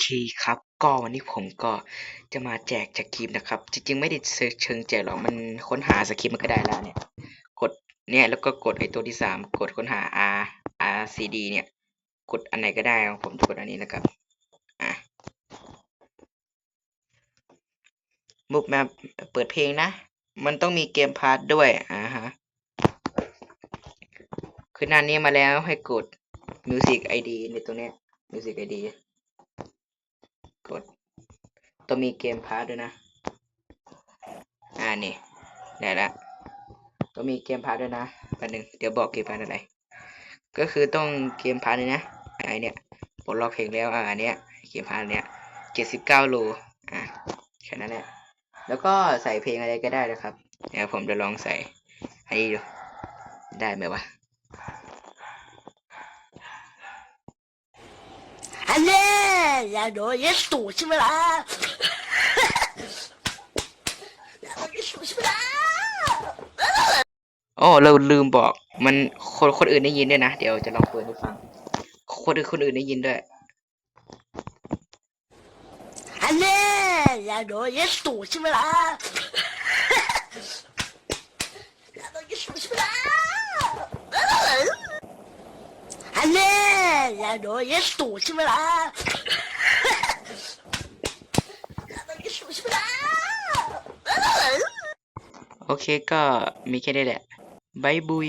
เคครับก็วันนี้ผมก็จะมาแจกสคริปต์นะครับจริงๆไม่ได้เชิงแจกหรอกมันค้นหาสคริปต์มันก็ได้แล้วเนี่ยกดเนี่ยแล้วก็กดไอ้ตัวที่3กดค้นหา RCD เนี่ยกดอันไหนก็ได้ผมจะกดอันนี้นะครับอ่ะมุกแมปเปิดเพลงนะมันต้องมีเกมพาร์ทด้วยฮะคือหน้านี้มาแล้วให้กด Music ID ในตัวเนี้ย Music ID กดต้องมีเกมพาร์ทด้วยนะนี่ได้ละต้องมีเกมพาร์ทด้วยนะแป๊บนึงเดี๋ยวบอกเกมพาร์ทอะไรก็คือต้องเกมพาร์ทเลยนะไอเนี่ยปลดล็อกเพลงแล้วอันเนี้ยเกมพาร์ทเนี้ย79โลแค่นั้นแหละแล้วก็ใส่เพลงอะไรก็ได้นะครับเดี๋ยวผมจะลองใส่ให้ดูได้ไหมวะอันเนี้อย่าโดนเยสูใช่ไหมล่ะอย่าโดนเยสูใช่ไหมล่ะโอ้เราลืมบอกมันคนอื่นได้ยินด้วยนะเดี๋ยวจะลองเปิดให้ฟังคนอื่นได้ยินด้วยอันเนี้อย่าโดนเยสูใช่ไหมล่ะอย่าโดนเยสูใช่ไหมล่ะอันเนี้อย่าโดนเยสูใช่ไหมล่ะอย่าโดนเยสูใช่ไหมล่ะโอเคก็มีแค่นี้แหละบายบุย